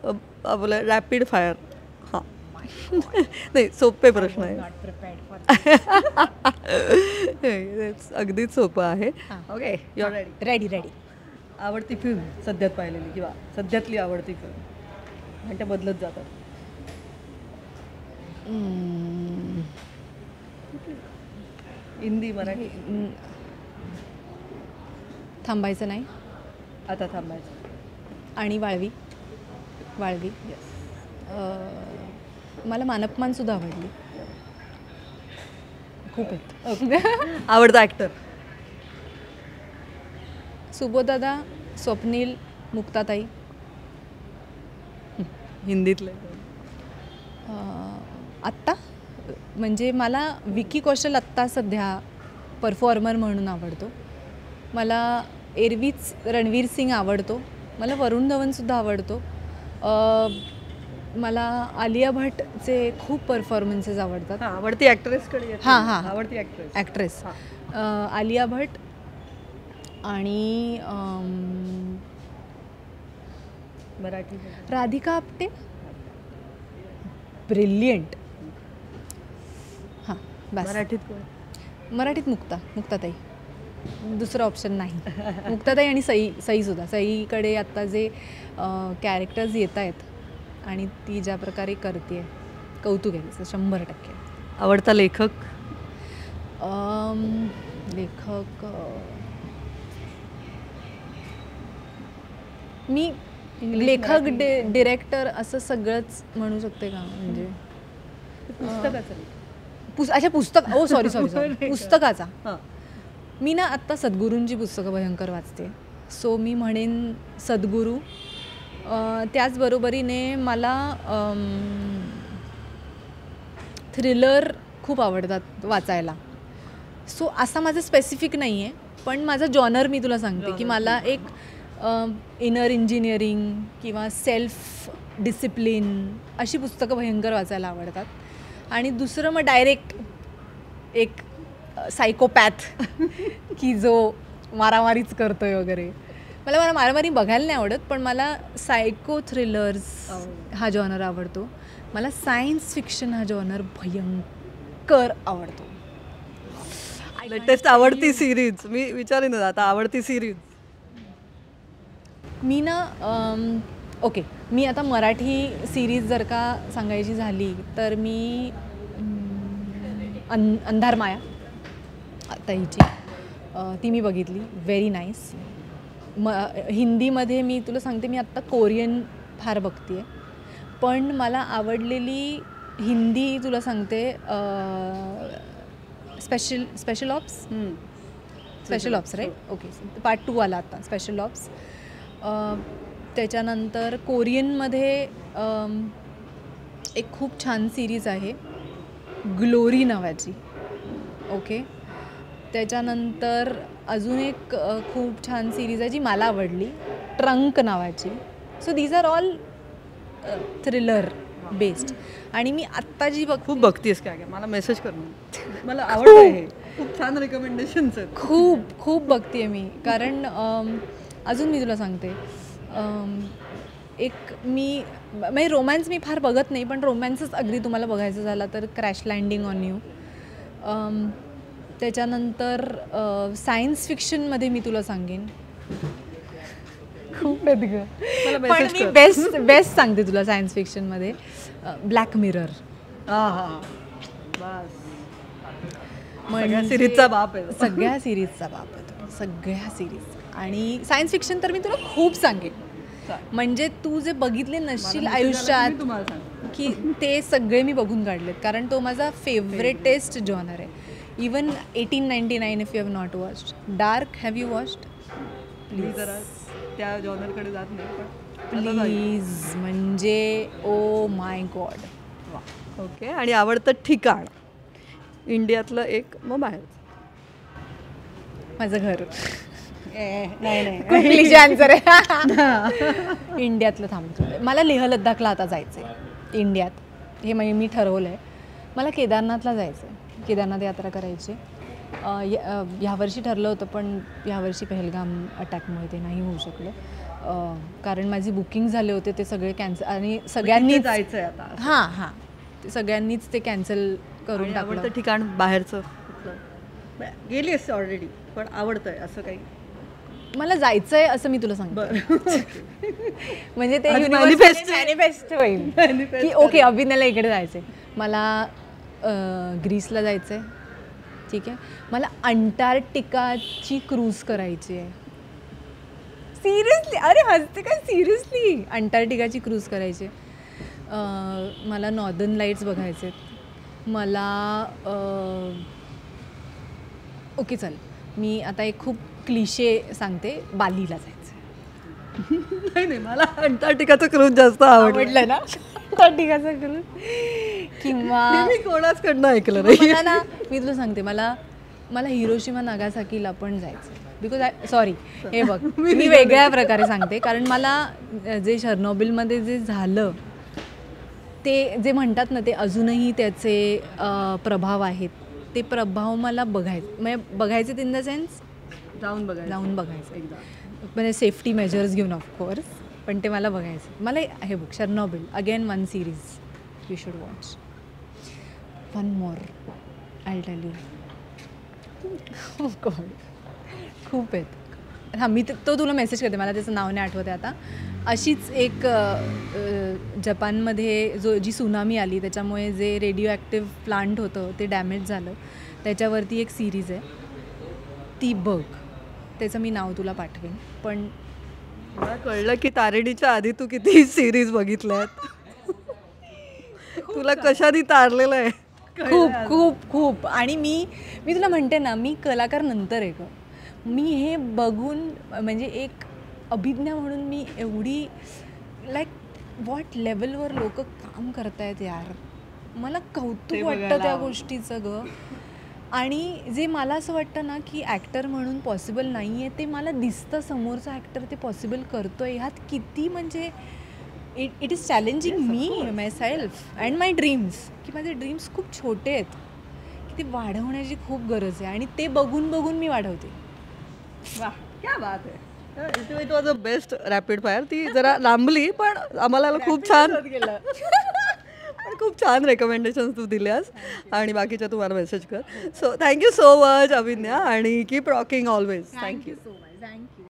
आपलं rapid fire. हां नाही सोपे प्रश्न आहे. अगदीच सोपं आहे. Okay you are ready? Ready ready. आवडती फिल्म सध्यात पाहिलेली किंवा सध्यातली आवडती फिल्म आणि त्या बदलत जातात. हिंदी मराठी थांबायचं नाही. आता थांबायचं. आणि वाळवी. वाळवी मला मानपमानसुद्धा आवडली. खूप आहेत. आवडता ॲक्टर? सुबोधदादा, स्वप्नील, मुक्ताताई. हिंदीतले आत्ता म्हणजे मला विकी कौशल आत्ता सध्या परफॉर्मर म्हणून आवडतो. मला एरवीच रणवीर सिंग आवडतो. मला वरुण धवनसुद्धा आवडतो. मला आलिया भट्टचे खूप परफॉर्मन्सेस आवडतात. आवडती ॲक्ट्रेसकडे? हां हां आवडती ॲक्ट्रेस? ॲक्ट्रेस आलिया भट्ट आणि मराठी राधिका आपटे. ब्रिलियंट. हां बस. मराठीत मुक्ताताई. दुसरं ऑप्शन नाही. मुक्ताताई आणि सईसुद्धा. सईकडे आत्ता जे कॅरेक्टर्स येत आहेत आणि ती ज्या प्रकारे करते कौतुक आहे तिचं 100%. आवडता लेखक? लेखक मी लेखक डिरेक्टर असं सगळंच म्हणू शकते का? म्हणजे पुस्तकाचं? अच्छा पुस्तक. ओ सॉरी पुस्तकाचा. मी ना आत्ता सद्गुरूंची पुस्तकं भयंकर वाचते. सो मी म्हणेन सद्गुरू. त्याचबरोबरीने मला थ्रिलर खूप आवडतात वाचायला. सो असा माझं स्पेसिफिक नाही आहे, पण माझा जॉनर मी तुला सांगते की मला एक इनर इंजिनिअरिंग किंवा सेल्फ डिसिप्लिन अशी पुस्तकं भयंकर वाचायला आवडतात. आणि दुसरं मग डायरेक्ट एक सायकोपॅथ की जो मारामारीच करतोय वगैरे. मला मारामारी बघायला नाही आवडत, पण मला सायको थ्रिलर्स हा जॉनर आवडतो. मला सायन्स फिक्शन हा जॉनर भयंकर आवडतो. लेटेस्ट आवडती सिरीज मी विचारेन आता. आवडती सिरीज? मी ना ओके मी आता मराठी सिरीज जर का सांगायची झाली तर मी अंधार माया आता हिची ती मी बघितली. Very nice. हिंदीमध्ये मी तुला सांगते मी आत्ता कोरियन फार बघते आहे. पण मला आवडलेली हिंदी तुला सांगते Special Ops right. Okay part 2 आला आता स्पेशल ऑप्स. त्याच्यानंतर कोरियनमध्ये एक खूप छान सिरीज आहे ग्लोरी नावाची. ओके त्याच्यानंतर अजून एक खूप छान सिरीज आहे जी मला आवडली ट्रंक नावाची. So these are all thriller based. आणि मी आत्ता जी खूप बघतीस काय? मला मेसेज कर. मला आवडतं हे. खूप छान रिकमेंडेशन्स आहेत. खूप बघते मी. कारण अजून मी तुला सांगते एक मी म्हणजे रोमॅन्स मी फार बघत नाही, पण रोमॅन्सच अगदी तुम्हाला बघायचं झाला तर क्रॅश लँडिंग ऑन यू. त्याच्यानंतर सायन्स फिक्शनमध्ये मी तुला सांगेन खूप आहेत ग. पण मी बेस्ट सांगते तुला सायन्स फिक्शनमध्ये ब्लॅक मिरर. म्हणजे सिरीजचा बाप आहे. सगळ्या सिरीजचा बाप आहे तो. सगळ्या सिरीज. आणि सायन्स फिक्शन तर मी तुला खूप सांगेन. म्हणजे तू जे बघितले नसशील आयुष्यात की ते सगळे मी बघून काढलेत. कारण तो माझा फेवरेटेस्ट जॉनर आहे. Even 1899 if you have not watched. Dark have you watched? Please. जरा त्या जॉनरकडे जात नाही पण प्लीज. म्हणजे ओ माय गॉड. ओके. आणि आवडतं ठिकाण इंडियातलं एक मग बाहेर? माझं घर. नाही आन्सर आहे. इंडियातलं थांबतो. मला लेह लद्दाखला आता जायचं आहे इंडियात. हे म्हणजे मी ठरवलं आहे. मला केदारनाथला जायचं आहे. केदारनाथ यात्रा करायची. ह्यावर्षी ठरलं होतं पण ह्यावर्षी पहलगाम अटॅकमुळे ते नाही होऊ शकलं. कारण माझी बुकिंग झाले होते ते सगळे कॅन्सल आणि तिथे सगळ्यांनीच जायचंय आता. हां ते सगळ्यांनीच ते कॅन्सल करून आणि टाकलं. आवडतं ठिकाण बाहेरचं कुठलं? गेली असते ऑलरेडी, पण आवडतंय असं काही? मला जायचंय असं मी तुला सांगते. बरं. म्हणजे ते आज युनिव्हर्स manifest. मॅनिफेस्ट होईल Manifest की ओके अभिनयला इकडे जायचंय. मला ग्रीसला जायचंय, ठीक आहे. मला अंटार्क्टिकाची क्रूज करायची आहे. सिरियसली, अरे हसते काय, सिरियसली अंटार्क्टिकाची क्रूज करायची आहे. मला नॉर्दर्न लाईट्स बघायचे आहेत. मला ओके चल, मी आता एक खूप क्लिशे सांगते, बालीला जायचं. नाही मला अंटार्क्टिकाचं क्रूज जास्त आवडलं ना अंटार्क्टिकाचं क्रूज. किंवा मी कोणाचकडनं ऐकलं नाही. मला ना, मी तुला सांगते, मला हिरोशिमा नागासाकीला पण जायचं. बिकॉज सॉरी, हे बघ मी वेगळ्या प्रकारे सांगते, कारण मला जे शर्नोबिलमध्ये जे झालं ते जे म्हणतात ना, ते अजूनही त्याचे प्रभाव आहेत. ते प्रभाव मला बघायचे इन द सेन्स जाऊन बघायचं एकदा. म्हणजे सेफ्टी मेजर्स घेऊन ऑफकोर्स, पण ते मला बघायचं. मला हे बघ, Chernobyl again one series you should watch. One more I tell you. God, खूप आहेत. हां, मी तो तुला मेसेज करते, मला त्याचं नाव नाही आठवत आहे आता. अशीच एक जपानमध्ये जी सुनामी आली त्याच्यामुळे जे रेडिओ ॲक्टिव्ह प्लांट होतं ते डॅमेज झालं, त्याच्यावरती एक सिरीज आहे, ती बघ. त्याचं मी नाव तुला पाठवेन. पण मला कळलं की तारेडीच्या आधी तू किती सिरीज बघितल्यात. तुला कशाने तारलेलं आहे. खूप खूप खूप. आणि मी तुला म्हणते ना, मी कलाकार नंतर आहे गं. मी हे बघून म्हणजे एक अभिज्ञा म्हणून मी एवढी लाईक व्हॉट लेवलवर लोक काम करतायत यार, मला कौतुक वाटतं त्या गोष्टीचं गं. आणि जे मला असं वाटतं ना की ॲक्टर म्हणून पॉसिबल नाही आहे, ते मला दिसतं समोरचा ॲक्टर ते पॉसिबल करतो आहे. ह्यात किती म्हणजे it is challenging me my self and my dreams, की माझे ड्रीम्स खूप छोटे आहेत, की ते वाढवण्याची खूप गरज आहे. आणि ते बघून बघून मी वाढवते. वा, क्या बात आहे. It was a best rapid fire. ती जरा लांबली, पण आम्हाला खूप छान गेलं. पण खूप छान रेकमेंडेशन्स तू दिल्यास. आणि बाकीच्या तुम्हाला मेसेज कर. सो थँक्यू सो मच अभिज्ञा, आणि keep rocking always. Thank you. So much. Thank you.